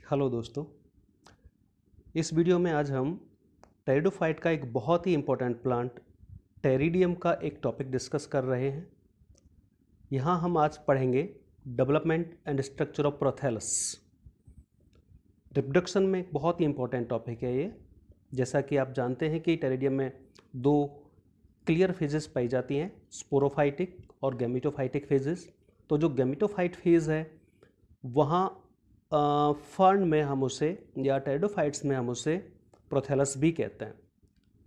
Hello दोस्तों, इस video में आज हम टेरिडोफाइट का एक बहुत ही इम्पोर्टेंट प्लांट टेरिडियम का एक टॉपिक डिस्कस कर रहे हैं। यहाँ हम आज पढ़ेंगे development and structure of prothallus. Reproduction में एक बहुत ही इम्पोर्टेंट टॉपिक है ये। जैसा कि आप जानते हैं कि टेरिडियम में दो क्लियर फेजेस पाई जाती हैं, स्पोरोफाइटिक और गैमेटोफाइटिक फेजेस। तो जो गैमेटोफाइट फेज़ है वहाँ फर्न में हम उसे या टेरिडोफाइट्स में हम उसे प्रोथैलस भी कहते हैं।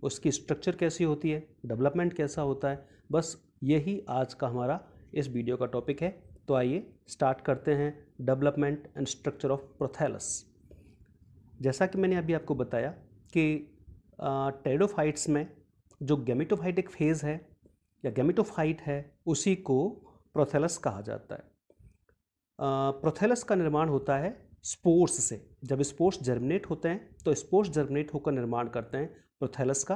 उसकी स्ट्रक्चर कैसी होती है, डेवलपमेंट कैसा होता है, बस यही आज का हमारा इस वीडियो का टॉपिक है। तो आइए स्टार्ट करते हैं development and structure of prothallus. जैसा कि मैंने अभी आपको बताया कि टेरिडोफाइट्स में जो गैमेटोफाइटिक फेज़ है या गैमेटोफाइट है उसी को प्रोथैलस कहा जाता है। प्रोथैलस का निर्माण होता है स्पोर्स से। जब स्पोर्स जर्मिनेट होते हैं तो स्पोर्स जर्मिनेट होकर निर्माण करते हैं प्रोथैलस का।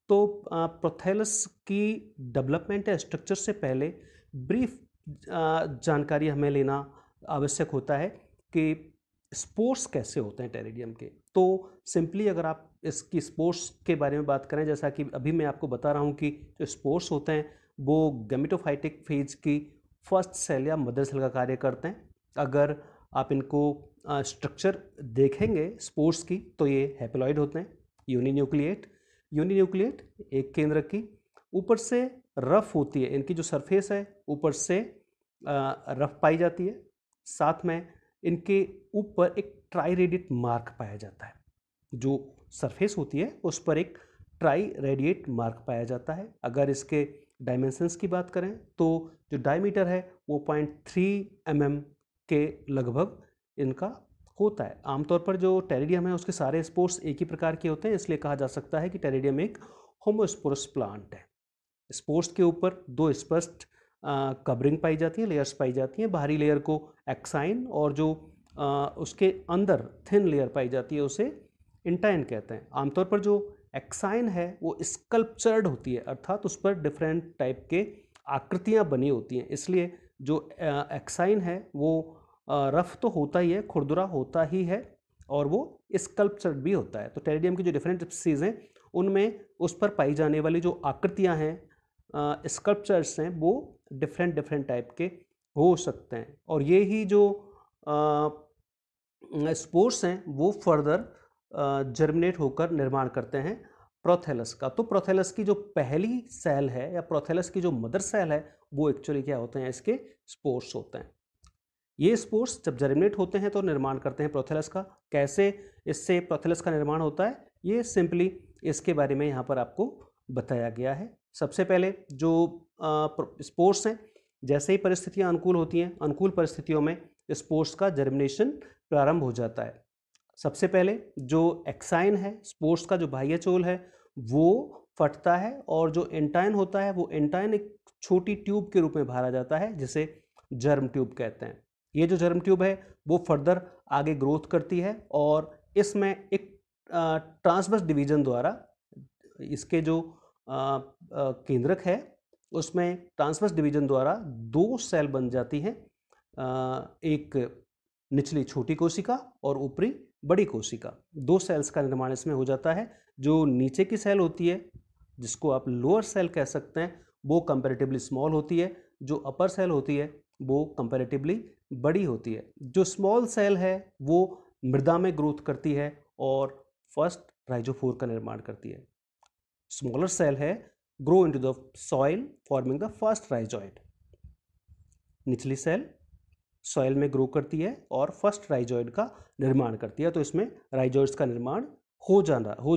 तो प्रोथैलस की डेवलपमेंट या स्ट्रक्चर से पहले ब्रीफ जानकारी हमें लेना आवश्यक होता है कि स्पोर्स कैसे होते हैं टेरिडियम के। तो सिंपली अगर आप इसकी स्पोर्स के बारे में बात करें, जैसा कि अभी मैं आपको बता रहा हूँ कि जो स्पोर्स होते हैं वो गैमेटोफाइटिक फेज की फर्स्ट सेल या मदर सेल का कार्य करते हैं। अगर आप इनको स्ट्रक्चर देखेंगे स्पोर्स की तो ये हैप्लॉइड होते हैं, यूनिन्यूक्लिएट एक केंद्र की, ऊपर से रफ होती है, इनकी जो सरफेस है ऊपर से रफ पाई जाती है। साथ में इनके ऊपर एक ट्राई रेडिएट मार्क पाया जाता है। जो सरफेस होती है उस पर एक ट्राई रेडिएट मार्क पाया जाता है। अगर इसके डायमेंशंस की बात करें तो जो डायमीटर है वो 0.3 mm के लगभग इनका होता है। आमतौर पर जो टेरिडियम है उसके सारे स्पोर्स एक ही प्रकार के होते हैं, इसलिए कहा जा सकता है कि टेरिडियम एक होमोस्पोरस प्लांट है। स्पोर्स के ऊपर दो स्पष्ट कवरिंग पाई जाती है, लेयर्स पाई जाती हैं। बाहरी लेयर को एक्साइन और जो उसके अंदर थिन लेयर पाई जाती है उसे इंटाइन कहते हैं। आमतौर पर जो एक्साइन है वो स्कल्पचर्ड होती है, अर्थात उस पर डिफरेंट टाइप के आकृतियां बनी होती हैं, इसलिए जो एक्साइन है वो रफ तो होता ही है, खुरदुरा होता ही है और वो स्कल्पचर्ड भी होता है। तो टेरिडियम की जो डिफरेंट स्पीसीज हैं उनमें उस पर पाई जाने वाली जो आकृतियां हैं, स्कल्पचर्स हैं, वो डिफरेंट टाइप के हो सकते हैं। और ये ही जो स्पोर्स हैं वो फर्दर जर्मिनेट होकर निर्माण करते हैं प्रोथैलस का। तो प्रोथैलस की जो पहली सेल है या प्रोथैलस की जो मदर सेल है वो एक्चुअली क्या होते हैं, इसके स्पोर्स होते हैं। ये स्पोर्स जब जर्मिनेट होते हैं तो निर्माण करते हैं प्रोथैलस का। कैसे इससे प्रोथैलस का निर्माण होता है ये सिंपली इसके बारे में यहाँ पर आपको बताया गया है। सबसे पहले जो स्पोर्स हैं, जैसे ही परिस्थितियाँ अनुकूल होती हैं, अनुकूल परिस्थितियों में स्पोर्स का जर्मिनेशन प्रारंभ हो जाता है। सबसे पहले जो एक्साइन है, स्पोर्स का जो बाह्य चोल है वो फटता है और जो एंटाइन होता है वो एंटाइन एक छोटी ट्यूब के रूप में बाहर आ जाता है जिसे जर्म ट्यूब कहते हैं। ये जो जर्म ट्यूब है वो फर्दर आगे ग्रोथ करती है और इसमें एक ट्रांसवर्स डिवीजन द्वारा इसके जो केंद्रक है उसमें ट्रांसवर्स डिवीजन द्वारा दो सेल बन जाती हैं, एक निचली छोटी कोशिका और ऊपरी बड़ी कोशिका। दो सेल्स का निर्माण इसमें हो जाता है। जो नीचे की सेल होती है जिसको आप लोअर सेल कह सकते हैं वो कंपैरेटिवली स्मॉल होती है, जो अपर सेल होती है वो कंपैरेटिवली बड़ी होती है। जो स्मॉल सेल है वो मृदा में ग्रोथ करती है और फर्स्ट राइजोफोर का निर्माण करती है। स्मॉलर सेल है grow into the soil forming the first rhizoid. निचली सेल सॉइल में ग्रो करती है और फर्स्ट राइजॉइड का निर्माण करती है, तो इसमें राइजॉइड्स का निर्माण हो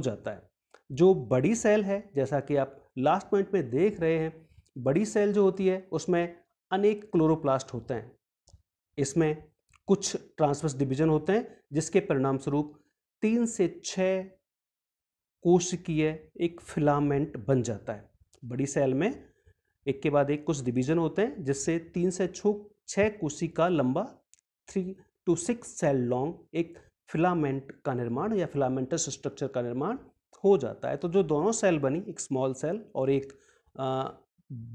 जाता है। जो बड़ी सेल है, जैसा कि आप लास्ट पॉइंट में देख रहे हैं, बड़ी सेल जो होती है उसमें अनेक क्लोरोप्लास्ट होते हैं। इसमें कुछ ट्रांसवर्स डिवीजन होते हैं जिसके परिणाम स्वरूप 3 से 6 कोशिकीय एक फिलामेंट बन जाता है। बड़ी सेल में एक के बाद एक कुछ डिवीजन होते हैं जिससे 3 से 6 कोशिका लंबा 3 to 6 सेल लॉन्ग एक फिलामेंट का निर्माण या फिलामेंटस स्ट्रक्चर का निर्माण हो जाता है। तो जो दोनों सेल बनी, एक स्मॉल सेल और एक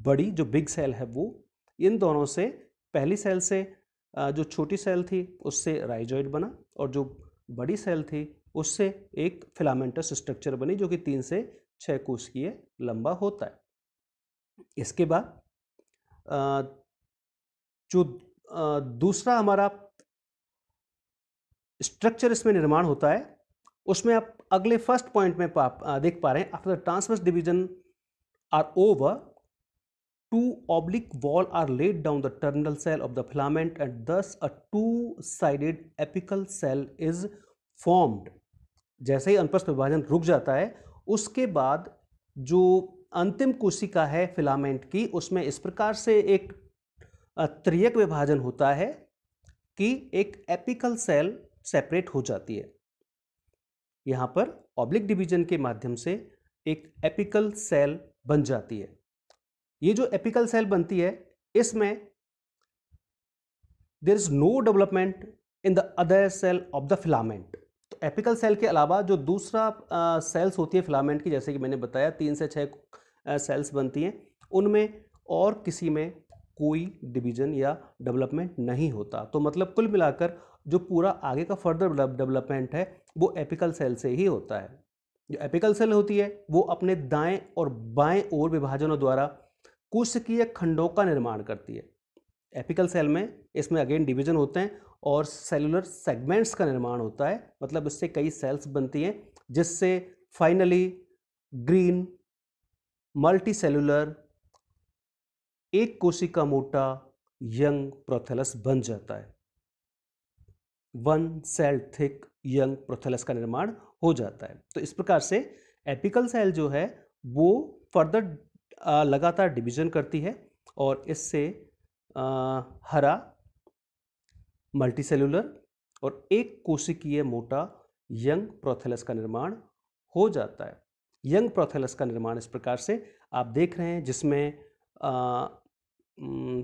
बड़ी जो बिग सेल है, वो इन दोनों से पहली सेल से जो छोटी सेल थी उससे राइजॉइड बना और जो बड़ी सेल थी उससे एक फिलामेंटस स्ट्रक्चर बनी जो कि 3 से 6 कोशिकीय लंबा होता है। इसके बाद जो दूसरा हमारा स्ट्रक्चर इसमें निर्माण होता है उसमें आप अगले फर्स्ट पॉइंट में देख पा रहे हैं, after the transverse division are over, two oblique wall are laid down the terminal cell of the filament and thus a two-sided apical cell is formed। जैसे ही अनुप्रस्थ विभाजन रुक जाता है उसके बाद जो अंतिम कोशिका है फिलामेंट की उसमें इस प्रकार से एक त्रियक विभाजन होता है कि एक एपिकल सेल सेपरेट हो जाती है। यहां पर ऑब्लिक डिवीजन के माध्यम से एक एपिकल सेल बन जाती है। ये जो एपिकल सेल बनती है इसमें there is no development in the other cell of the filament. तो एपिकल सेल के अलावा जो दूसरा सेल्स होती है फिलामेंट की, जैसे कि मैंने बताया 3 से 6 सेल्स बनती हैं, उनमें और किसी में कोई डिवीजन या डेवलपमेंट नहीं होता। तो मतलब कुल मिलाकर जो पूरा आगे का फर्दर डेवलपमेंट है वो एपिकल सेल से ही होता है। जो एपिकल सेल होती है वो अपने दाएं और बाएं ओर विभाजनों द्वारा कोशिकीय खंडों का निर्माण करती है। एपिकल सेल में इसमें अगेन डिवीजन होते हैं और सेलुलर सेगमेंट्स का निर्माण होता है, मतलब इससे कई सेल्स बनती हैं जिससे फाइनली ग्रीन मल्टी सेलुलर एक कोशिका मोटा यंग प्रोथेलस बन जाता है। 1 सेल थिक यंग प्रोथेलस का निर्माण हो जाता है। तो इस प्रकार से एपिकल सेल जो है वो फर्दर लगातार डिवीजन करती है और इससे हरा मल्टीसेलुलर और एक कोशिकीय मोटा यंग प्रोथेलस का निर्माण हो जाता है। यंग प्रोथेलस का निर्माण इस प्रकार से आप देख रहे हैं जिसमें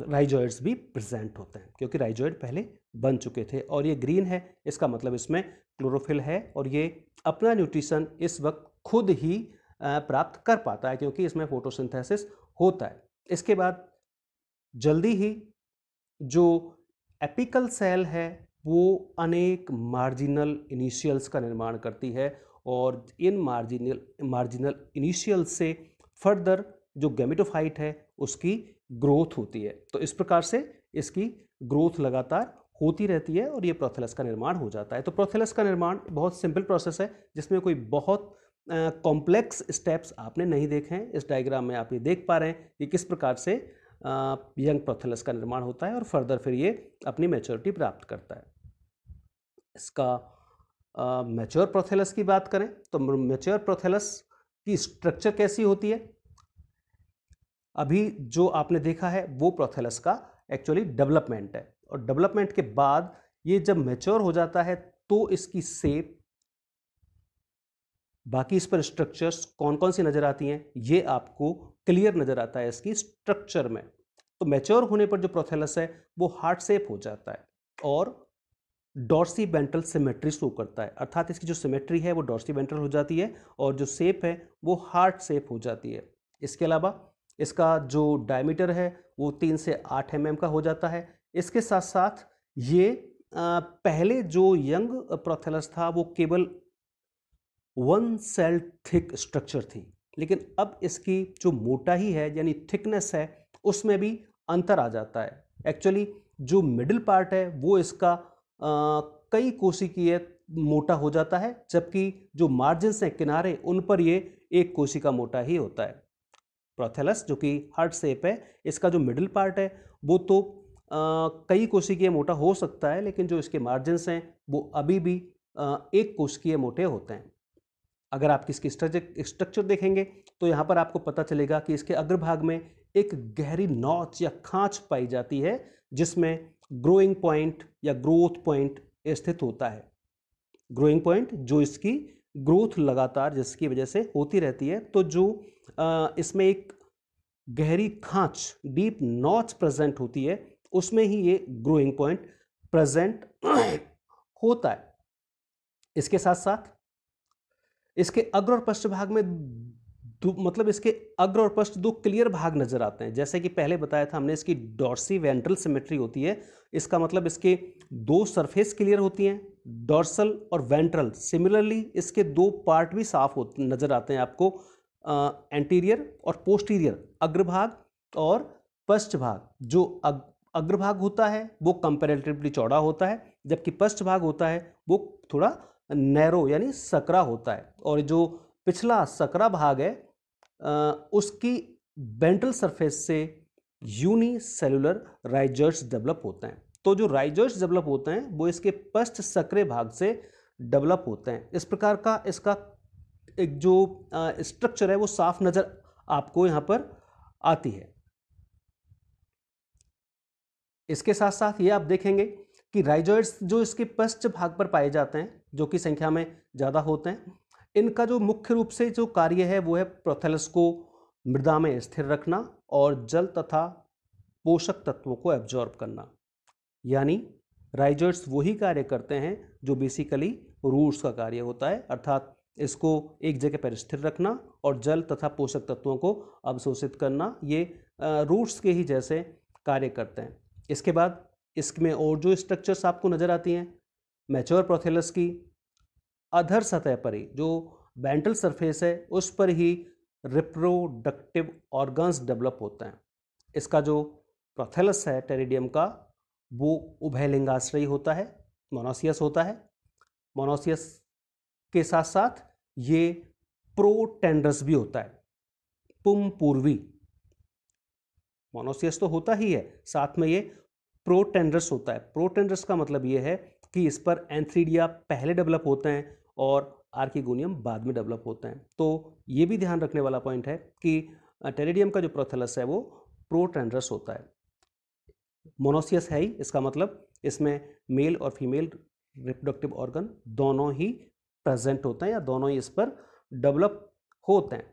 राइजोइड्स भी प्रेजेंट होते हैं, क्योंकि राइजोइड पहले बन चुके थे। और ये ग्रीन है, इसका मतलब इसमें क्लोरोफिल है और ये अपना न्यूट्रिशन इस वक्त खुद ही प्राप्त कर पाता है क्योंकि इसमें फोटोसिंथेसिस होता है। इसके बाद जल्दी ही जो एपिकल सेल है वो अनेक मार्जिनल इनिशियल्स का निर्माण करती है और इन मार्जिनल इनिशियल से फर्दर जो गैमेटोफाइट है उसकी ग्रोथ होती है। तो इस प्रकार से इसकी ग्रोथ लगातार होती रहती है और ये प्रोथेलस का निर्माण हो जाता है। तो प्रोथेलस का निर्माण बहुत सिंपल प्रोसेस है जिसमें कोई बहुत कॉम्प्लेक्स स्टेप्स आपने नहीं देखे हैं। इस डायग्राम में आप ये देख पा रहे हैं कि किस प्रकार से यंग प्रोथेलस का निर्माण होता है और फर्दर फिर ये अपनी मैच्योरिटी प्राप्त करता है। इसका मैच्योर प्रोथेलस की बात करें तो मैच्योर प्रोथेलस की स्ट्रक्चर कैसी होती है? अभी जो आपने देखा है वो प्रोथेलस का एक्चुअली डेवलपमेंट है और डेवलपमेंट के बाद ये जब मैच्योर हो जाता है तो इसकी शेप, बाकी इस पर स्ट्रक्चर्स कौन कौन सी नजर आती हैं ये आपको क्लियर नजर आता है इसकी स्ट्रक्चर में। तो मैच्योर होने पर जो प्रोथेलस है वो हार्ट शेप हो जाता है और डॉर्सी वेंट्रल सिमेट्री शो करता है, अर्थात इसकी जो सिमेट्री है वो डॉर्सी वेंट्रल हो जाती है और जो शेप है वो हार्ट शेप हो जाती है। इसके अलावा इसका जो डायमीटर है वो 3 से 8 mm का हो जाता है। इसके साथ साथ ये पहले जो यंग प्रोथेलस था वो केवल 1 सेल थिक स्ट्रक्चर थी, लेकिन अब इसकी जो मोटाई है यानी थिकनेस है उसमें भी अंतर आ जाता है। एक्चुअली जो मिडिल पार्ट है वो इसका कई कोशिकीय मोटा हो जाता है, जबकि जो मार्जिन्स हैं किनारे उन पर ये एक कोशिका मोटा ही होता है। प्रोथेलस जो कि हार्ट शेप है, इसका जो मिडिल पार्ट है वो तो कई कोशिकीय मोटा हो सकता है, लेकिन जो इसके मार्जिन्स हैं वो अभी भी एक कोशिकीय मोटे होते हैं। अगर आप इसकी स्ट्रक्चर देखेंगे तो यहाँ पर आपको पता चलेगा कि इसके अग्रभाग में एक गहरी नॉच या खांच पाई जाती है जिसमें ग्रोइंग पॉइंट या ग्रोथ पॉइंट स्थित होता है। ग्रोइंग पॉइंट जो इसकी ग्रोथ लगातार जिसकी वजह से होती रहती है, तो जो इसमें एक गहरी खांच डीप नॉच प्रेजेंट होती है उसमें ही ये ग्रोइंग पॉइंट प्रेजेंट होता है। इसके साथ साथ इसके अग्र और पृष्ठभाग में मतलब इसके अग्र और पश्च दो क्लियर भाग नजर आते हैं। जैसे कि पहले बताया था हमने, इसकी डॉर्सी वेंट्रल सिमेट्री होती है। इसका मतलब इसके दो सरफेस क्लियर होती हैं, डॉर्सल और वेंट्रल। सिमिलरली इसके दो पार्ट भी साफ होते नजर आते हैं आपको, एंटीरियर और पोस्टीरियर, अग्रभाग और पश्च भाग। जो अग्रभाग होता है वो कंपैरेटिवली चौड़ा होता है, जबकि पश्च भाग होता है वो थोड़ा नैरो यानी सकरा होता है। और जो पिछला सकरा भाग है उसकी वेंट्रल सरफेस से यूनिसेलुलर राइजर्स डेवलप होते हैं। तो जो राइजर्स डेवलप होते हैं वो इसके पश्च सकरे भाग से डेवलप होते हैं। इस प्रकार का इसका एक जो स्ट्रक्चर है वो साफ नजर आपको यहां पर आती है। इसके साथ साथ ये आप देखेंगे कि राइजॉइड्स जो इसके पश्च भाग पर पाए जाते हैं, जो कि संख्या में ज़्यादा होते हैं, इनका जो मुख्य रूप से जो कार्य है वो है प्रोथेलस को मृदा में स्थिर रखना और जल तथा पोषक तत्वों को एब्जॉर्ब करना। यानी राइजॉइड्स वही कार्य करते हैं जो बेसिकली रूट्स का कार्य होता है, अर्थात इसको एक जगह पर स्थिर रखना और जल तथा पोषक तत्वों को अवशोषित करना। ये रूट्स के ही जैसे कार्य करते हैं। इसके बाद इसमें और जो स्ट्रक्चर्स आपको नजर आती हैं, मैच्योर प्रोथेलस की अधर सतह पर ही, जो वेंट्रल सरफेस है उस पर ही रिप्रोडक्टिव ऑर्गन्स डेवलप होते हैं। इसका जो प्रोथेलस है टेरिडियम का, वो उभयलिंगाश्रयी होता है, मोनोसियस होता है। मोनोसियस के साथ साथ ये प्रोटेंडरस भी होता है, पुम पूर्वी। मोनोसियस तो होता ही है, साथ में ये प्रोटेंडरस होता है। प्रोटेंडरस का मतलब ये है कि इस पर एंथ्रीडिया पहले डेवलप होते हैं और आर्किगोनियम बाद में डेवलप होते हैं। तो ये भी ध्यान रखने वाला पॉइंट है कि टेरिडियम का जो प्रोथेलस है वो प्रोटेंडरस होता है। मोनोसियस है ही, इसका मतलब इसमें मेल और फीमेल रिप्रोडक्टिव ऑर्गन दोनों ही प्रेजेंट होते हैं या दोनों ही इस पर डेवलप होते हैं।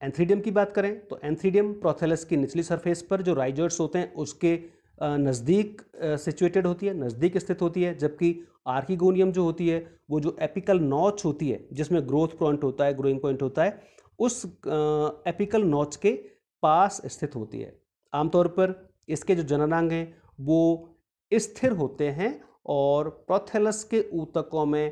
एंथ्रीडियम की बात करें तो एंथ्रीडियम प्रोथेलस की निचली सरफेस पर जो राइजर्स होते हैं उसके नज़दीक सिचुएटेड होती है, नज़दीक स्थित होती है, जबकि आर्किगोनियम जो होती है वो जो एपिकल नॉच होती है जिसमें ग्रोथ पॉइंट होता है, ग्रोइंग पॉइंट होता है, उस एपिकल नॉच के पास स्थित होती है। आमतौर पर इसके जो जननांग हैं वो स्थिर होते हैं और प्रोथेलस के ऊतकों में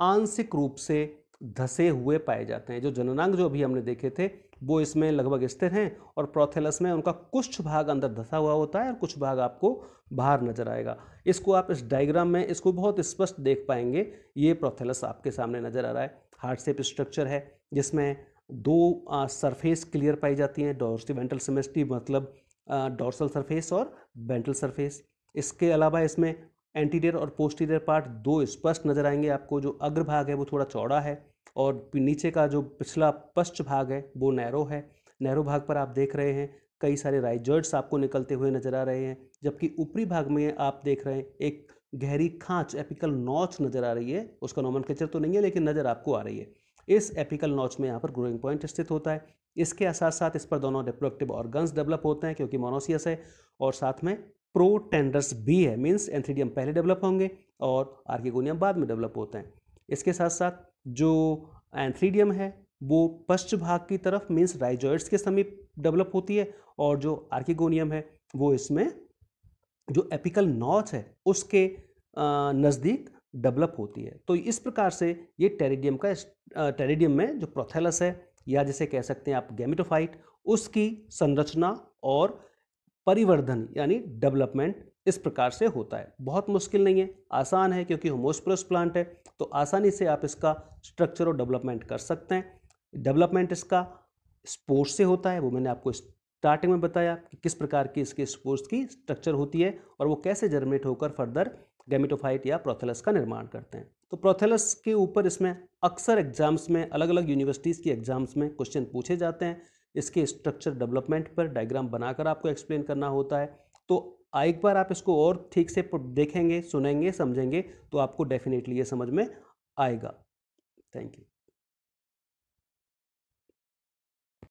आंशिक रूप से धसे हुए पाए जाते हैं। जो जननांग जो अभी हमने देखे थे वो इसमें लगभग स्थिर हैं और प्रोथेलस में उनका कुछ भाग अंदर धसा हुआ होता है और कुछ भाग आपको बाहर नजर आएगा। इसको आप इस डायग्राम में इसको बहुत स्पष्ट देख पाएंगे। ये प्रोथेलस आपके सामने नजर आ रहा है, हार्ट शेप स्ट्रक्चर है जिसमें दो सरफेस क्लियर पाई जाती हैं, डॉर्सी वेंट्रल सिमेट्री मतलब डॉर्सल सरफेस और वेंट्रल सरफेस। इसके अलावा इसमें एंटीरियर और पोस्टीरियर पार्ट दो स्पष्ट नजर आएंगे आपको। जो अग्रभाग है वो थोड़ा चौड़ा है और नीचे का जो पिछला पश्च भाग है वो नैरो है। नैरो भाग पर आप देख रहे हैं कई सारे राइजर्ड्स आपको निकलते हुए नजर आ रहे हैं, जबकि ऊपरी भाग में आप देख रहे हैं एक गहरी खांच एपिकल नॉच नजर आ रही है। उसका नोमेनक्लेचर तो नहीं है लेकिन नजर आपको आ रही है। इस एपिकल नॉच में यहाँ पर ग्रोइंग पॉइंट स्थित होता है। इसके साथ साथ इस पर दोनों रिप्रोडक्टिव ऑर्गन्स डेवलप होते हैं क्योंकि मोनोसियस है, और साथ में प्रोटेंडर्स भी है, मीन्स एंथ्रीडियम पहले डेवलप होंगे और आर्किगोनियम बाद में डेवलप होते हैं। इसके साथ साथ जो एंथ्रीडियम है वो पश्च भाग की तरफ मीन्स राइजॉइड्स के समीप डेवलप होती है, और जो आर्किगोनियम है वो इसमें जो एपिकल नॉच है उसके नज़दीक डेवलप होती है। तो इस प्रकार से ये टेरिडियम में जो प्रोथेलस है या जिसे कह सकते हैं आप गैमेटोफाइट, उसकी संरचना और परिवर्धन यानी डेवलपमेंट इस प्रकार से होता है। बहुत मुश्किल नहीं है, आसान है, क्योंकि होमोस्पोरस प्लांट है तो आसानी से आप इसका स्ट्रक्चर और डेवलपमेंट कर सकते हैं। डेवलपमेंट इसका स्पोर्स से होता है, वो मैंने आपको स्टार्टिंग में बताया कि किस प्रकार की इसके स्पोर्स की स्ट्रक्चर होती है और वो कैसे जर्मिनेट होकर फर्दर गैमेटोफाइट या प्रोथेलस का निर्माण करते हैं। तो प्रोथेलस के ऊपर इसमें अक्सर एग्जाम्स में, अलग अलग यूनिवर्सिटीज़ की एग्जाम्स में क्वेश्चन पूछे जाते हैं। इसके स्ट्रक्चर डेवलपमेंट पर डायग्राम बनाकर आपको एक्सप्लेन करना होता है। तो एक बार आप इसको और ठीक से देखेंगे, सुनेंगे, समझेंगे तो आपको डेफिनेटली ये समझ में आएगा। Thank you.